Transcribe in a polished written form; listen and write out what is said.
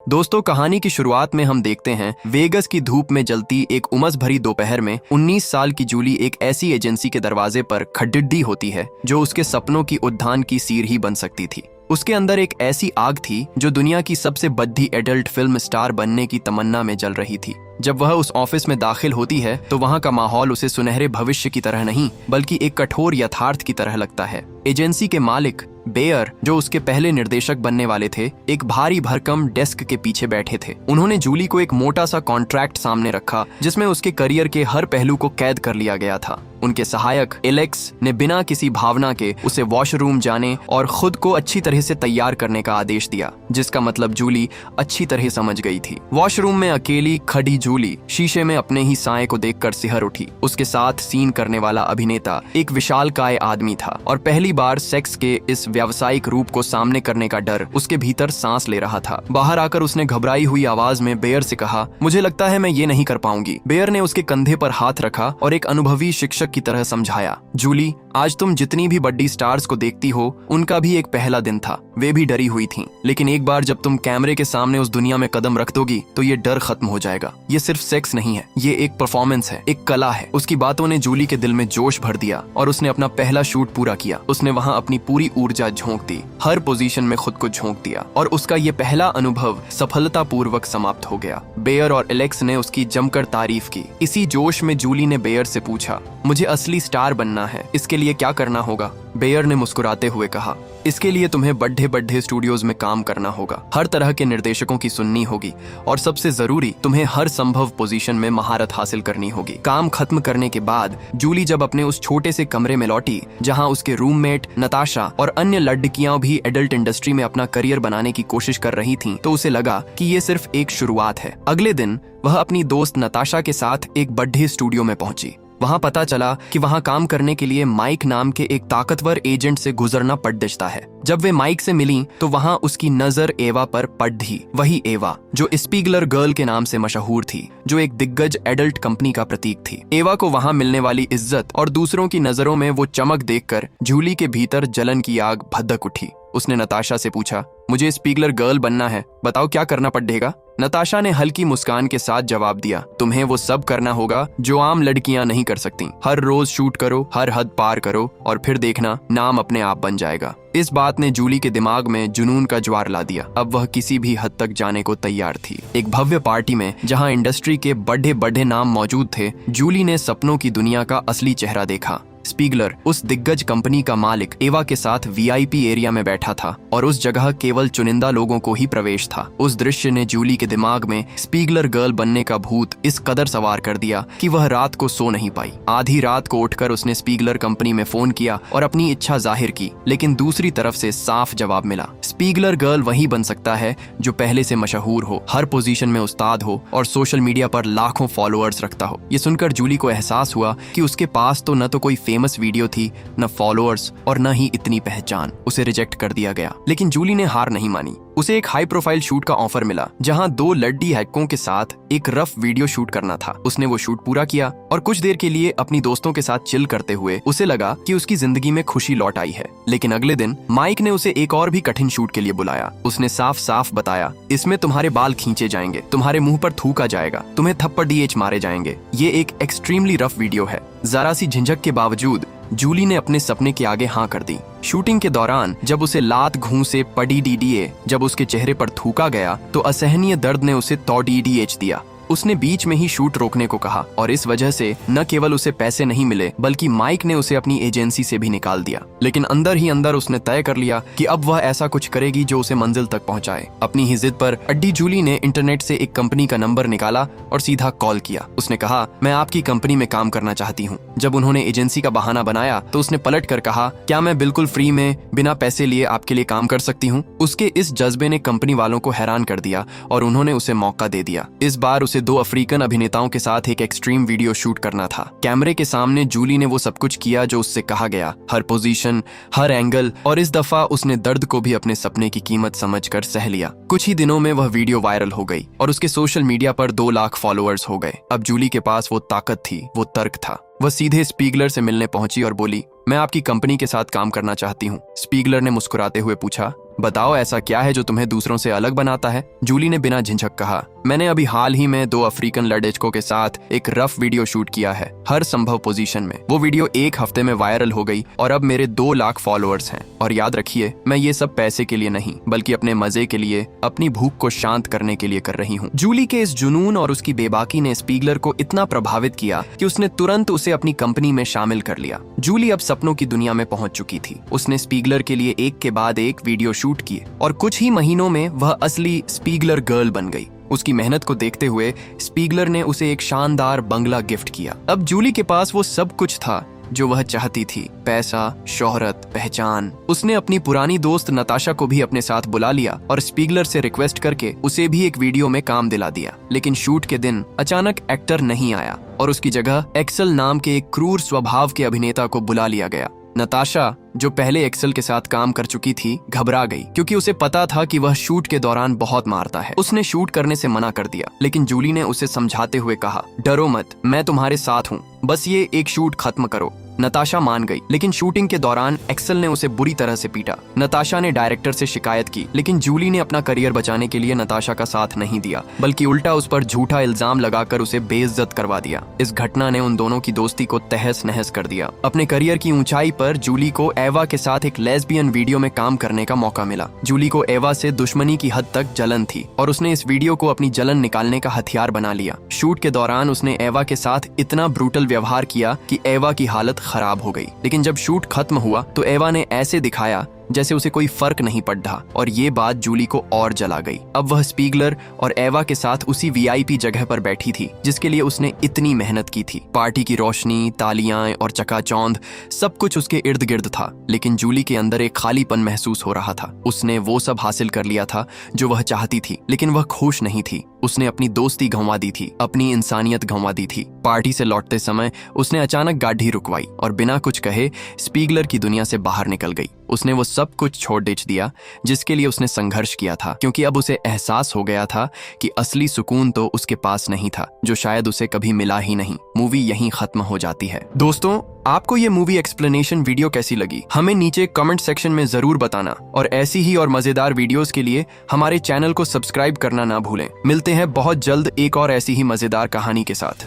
दोस्तों, कहानी की शुरुआत में हम देखते हैं वेगस की धूप में जलती एक उमस भरी दोपहर में 19 साल की जूली एक ऐसी एजेंसी के दरवाजे पर खड़िड्डी होती है जो उसके सपनों की उद्यान की सीर ही बन सकती थी। उसके अंदर एक ऐसी आग थी जो दुनिया की सबसे बद्दी एडल्ट फिल्म स्टार बनने की तमन्ना में जल रही थी। जब वह उस ऑफिस में दाखिल होती है तो वहाँ का माहौल उसे सुनहरे भविष्य की तरह नहीं बल्कि एक कठोर यथार्थ की तरह लगता है। एजेंसी के मालिक बेयर, जो उसके पहले निर्देशक बनने वाले थे, एक भारी भरकम डेस्क के पीछे बैठे थे। उन्होंने जूली को एक मोटा सा कॉन्ट्रैक्ट सामने रखा जिसमें उसके करियर के हर पहलू को कैद कर लिया गया था। उनके सहायक एलेक्स ने बिना किसी भावना के उसे वॉशरूम जाने और खुद को अच्छी तरह से तैयार करने का आदेश दिया, जिसका मतलब जूली अच्छी तरह समझ गई थी। वॉशरूम में अकेली खड़ी जूली शीशे में अपने ही साए को देखकर सिहर उठी। उसके साथ सीन करने वाला अभिनेता एक विशालकाय आदमी था और पहली बार सेक्स के इस व्यावसायिक रूप को सामने करने का डर उसके भीतर सांस ले रहा था। बाहर आकर उसने घबराई हुई आवाज में बेयर से कहा, मुझे लगता है मैं ये नहीं कर पाऊंगी। बेयर ने उसके कंधे पर हाथ रखा और एक अनुभवी शिक्षक की तरह समझाया, जूली, आज तुम जितनी भी बड़ी स्टार्स को देखती हो उनका भी एक पहला दिन था। वे भी डरी हुई थीं, लेकिन एक बार जब तुम कैमरे के सामने उस दुनिया में कदम रख दोगी तो ये डर खत्म हो जाएगा। ये सिर्फ सेक्स नहीं है, ये एक परफॉर्मेंस है, एक कला है। उसकी बातों ने जूली के दिल में जोश भर दिया और उसने अपना पहला शूट पूरा किया। उसने वहाँ अपनी पूरी ऊर्जा झोंक दी, हर पोजीशन में खुद को झोंक दिया और उसका ये पहला अनुभव सफलतापूर्वक समाप्त हो गया। बेयर और एलेक्स ने उसकी जमकर तारीफ की। इसी जोश में जूली ने बेयर से पूछा, मुझे असली स्टार बनना है, इसके लिए क्या करना होगा? बेयर ने मुस्कुराते हुए कहा, इसके लिए तुम्हें बड़े बड़े स्टूडियोज में काम करना होगा, हर तरह के निर्देशकों की सुननी होगी और सबसे जरूरी, तुम्हें हर संभव पोजीशन में महारत हासिल करनी होगी। काम खत्म करने के बाद जूली जब अपने उस छोटे से कमरे में लौटी जहां उसके रूममेट नताशा और अन्य लड़कियां भी एडल्ट इंडस्ट्री में अपना करियर बनाने की कोशिश कर रही थीं, तो उसे लगा कि ये सिर्फ एक शुरुआत है। अगले दिन वह अपनी दोस्त नताशा के साथ एक बड़े स्टूडियो में पहुंची। वहां पता चला कि वहां काम करने के लिए माइक नाम के एक ताकतवर एजेंट से गुजरना पड़ता है। जब वे माइक से मिली तो वहां उसकी नजर एवा पर पड़ी, वही एवा जो स्पीगलर गर्ल के नाम से मशहूर थी, जो एक दिग्गज एडल्ट कंपनी का प्रतीक थी। एवा को वहां मिलने वाली इज्जत और दूसरों की नजरों में वो चमक देखकर जूली के भीतर जलन की आग भड़क उठी। उसने नताशा से पूछा, मुझे स्पीगलर गर्ल बनना है, बताओ क्या करना पड़ेगा? नताशा ने हल्की मुस्कान के साथ जवाब दिया, तुम्हें वो सब करना होगा जो आम लड़कियां नहीं कर सकती। हर रोज शूट करो, हर हद पार करो और फिर देखना नाम अपने आप बन जाएगा। इस बात ने जूली के दिमाग में जुनून का ज्वार ला दिया। अब वह किसी भी हद तक जाने को तैयार थी। एक भव्य पार्टी में जहां इंडस्ट्री के बड़े बड़े नाम मौजूद थे, जूली ने सपनों की दुनिया का असली चेहरा देखा। स्पीगलर, उस दिग्गज कंपनी का मालिक, एवा के साथ वीआईपी एरिया में बैठा था और उस जगह केवल चुनिंदा लोगों को ही प्रवेश था। उस दृश्य ने जूली के दिमाग में स्पीगलर गर्ल बनने का भूत इस कदर सवार कर दिया कि वह रात को सो नहीं पाई। आधी रात को उठकर उसने स्पीगलर कंपनी में फोन किया और अपनी इच्छा जाहिर की, लेकिन दूसरी तरफ से साफ जवाब मिला, स्पीगलर गर्ल वही बन सकता है जो पहले से मशहूर हो, हर पोजीशन में उस्ताद हो और सोशल मीडिया पर लाखों फॉलोअर्स रखता हो। ये सुनकर जूली को एहसास हुआ कि उसके पास तो न तो कोई फेमस वीडियो थी, न फॉलोअर्स और न ही इतनी पहचान। उसे रिजेक्ट कर दिया गया, लेकिन जूली ने हार नहीं मानी। उसे एक हाई प्रोफाइल शूट का ऑफर मिला जहां 2 लड्डी हैकों के साथ एक रफ वीडियो शूट करना था। उसने वो शूट पूरा किया और कुछ देर के लिए अपनी दोस्तों के साथ चिल करते हुए उसे लगा कि उसकी जिंदगी में खुशी लौट आई है। लेकिन अगले दिन माइक ने उसे एक और भी कठिन शूट के लिए बुलाया। उसने साफ साफ बताया, इसमें तुम्हारे बाल खींचे जाएंगे, तुम्हारे मुंह पर थूका जाएगा, तुम्हें थप्पड़ डीएच मारे जाएंगे। ये एक एक्सट्रीमली रफ वीडियो है। जरा सी झिझक के बावजूद जूली ने अपने सपने के आगे हाँ कर दी। शूटिंग के दौरान जब उसे लात घूंसे पड़ी डीडीए, जब उसके चेहरे पर थूका गया तो असहनीय दर्द ने उसे तोड़ीडीएच दिया। उसने बीच में ही शूट रोकने को कहा और इस वजह से न केवल उसे पैसे नहीं मिले बल्कि माइक ने उसे अपनी एजेंसी से भी निकाल दिया। लेकिन अंदर ही अंदर उसने तय कर लिया कि अब वह ऐसा कुछ करेगी जो उसे मंजिल तक पहुंचाए। अपनी ही जिद पर अड्डी जूली ने इंटरनेट से एक कंपनी का नंबर निकाला और सीधा कॉल किया। उसने कहा, मैं आपकी कंपनी में काम करना चाहती हूँ। जब उन्होंने एजेंसी का बहाना बनाया तो उसने पलट कर कहा, क्या मैं बिल्कुल फ्री में बिना पैसे लिए आपके लिए काम कर सकती हूँ? उसके इस जज्बे ने कंपनी वालों को हैरान कर दिया और उन्होंने उसे मौका दे दिया। इस बार उसे 2 अफ्रीकन अभिनेताओं के साथ एक एक्सट्रीम वीडियो शूट करना था। कैमरे के सामने जूली ने वो सब कुछ किया जो उससे कहा गया, हर पोजीशन, हर एंगल, और इस दफा उसने दर्द को भी अपने सपने की कीमत समझकर सह लिया। कुछ ही दिनों में वह वीडियो वायरल हो गई और उसके सोशल मीडिया पर 2 लाख फॉलोअर्स हो गए। अब जूली के पास वो ताकत थी, वो तर्क था। वह सीधे स्पीगलर से मिलने पहुंची और बोली, मैं आपकी कंपनी के साथ काम करना चाहती हूँ। स्पीगलर ने मुस्कुराते हुए पूछा, बताओ ऐसा क्या है जो तुम्हें दूसरों से अलग बनाता है? जूली ने बिना झिझक कहा, मैंने अभी हाल ही में 2 अफ्रीकन लड़ेचकों के साथ एक रफ वीडियो शूट किया है, हर संभव पोजीशन में। वो वीडियो 1 हफ्ते में वायरल हो गई और अब मेरे 2 लाख फॉलोअर्स हैं। और याद रखिए, मैं ये सब पैसे के लिए नहीं, बल्कि अपने मजे के लिए, अपनी भूख को शांत करने के लिए कर रही हूँ। जूली के इस जुनून और उसकी बेबाकी ने स्पीगलर को इतना प्रभावित किया कि उसने तुरंत उसे अपनी कंपनी में शामिल कर लिया। जूली अब सपनों की दुनिया में पहुंच चुकी थी। उसने स्पीगलर के लिए एक के बाद एक वीडियो शूट किए और कुछ ही महीनों में वह असली स्पीगलर गर्ल बन गई। उसकी मेहनत को देखते हुए स्पीगलर ने उसे एक शानदार बंगला गिफ्ट किया। अब जूली के पास वो सब कुछ था जो वह चाहती थी, पैसा, शोहरत, पहचान। उसने अपनी पुरानी दोस्त नताशा को भी अपने साथ बुला लिया और स्पीगलर से रिक्वेस्ट करके उसे भी एक वीडियो में काम दिला दिया। लेकिन शूट के दिन अचानक एक्टर नहीं आया और उसकी जगह एक्सेल नाम के एक क्रूर स्वभाव के अभिनेता को बुला लिया गया। नताशा, जो पहले एक्सेल के साथ काम कर चुकी थी, घबरा गई क्योंकि उसे पता था कि वह शूट के दौरान बहुत मारता है। उसने शूट करने से मना कर दिया, लेकिन जूली ने उसे समझाते हुए कहा, डरो मत, मैं तुम्हारे साथ हूँ, बस ये एक शूट खत्म करो। नताशा मान गई, लेकिन शूटिंग के दौरान एक्सेल ने उसे बुरी तरह से पीटा। नताशा ने डायरेक्टर से शिकायत की, लेकिन जूली ने अपना करियर बचाने के लिए नताशा का साथ नहीं दिया, बल्कि उल्टा उस पर झूठा इल्जाम लगाकर उसे बेइज्जत करवा दिया। इस घटना ने उन दोनों की दोस्ती को तहस नहस कर दिया। अपने करियर की ऊंचाई पर जूली को एवा के साथ एक लेस्बियन वीडियो में काम करने का मौका मिला। जूली को एवा से दुश्मनी की हद तक जलन थी और उसने इस वीडियो को अपनी जलन निकालने का हथियार बना लिया। शूट के दौरान उसने एवा के साथ इतना ब्रूटल व्यवहार किया कि एवा की हालत खराब हो गई। लेकिन जब शूट खत्म हुआ तो एवा ने ऐसे दिखाया जैसे उसे कोई फर्क नहीं पड़ा और ये बात जूली को और जला गई। अब वह स्पीगलर और एवा के साथ उसी वीआईपी जगह पर बैठी थी जिसके लिए उसने इतनी मेहनत की थी। पार्टी की रोशनी, तालियां और चकाचौंध सब कुछ उसके इर्द गिर्द था, लेकिन जूली के अंदर एक खालीपन महसूस हो रहा था। उसने वो सब हासिल कर लिया था जो वह चाहती थी, लेकिन वह खुश नहीं थी। उसने अपनी दोस्ती गंवा दी थी, अपनी इंसानियत गंवा दी थी। पार्टी से लौटते समय उसने अचानक गाड़ी रुकवाई और बिना कुछ कहे स्पीगलर की दुनिया से बाहर निकल गई। उसने वो सब कुछ छोड़ दिया जिसके लिए उसने संघर्ष किया था, क्योंकि अब उसे एहसास हो गया था कि असली सुकून तो उसके पास नहीं था, जो शायद उसे कभी मिला ही नहीं। मूवी यहीं खत्म हो जाती है। दोस्तों, आपको ये मूवी एक्सप्लेनेशन वीडियो कैसी लगी हमें नीचे कमेंट सेक्शन में जरूर बताना और ऐसी ही और मजेदार वीडियोस के लिए हमारे चैनल को सब्सक्राइब करना ना भूलें। मिलते हैं बहुत जल्द एक और ऐसी ही मजेदार कहानी के साथ।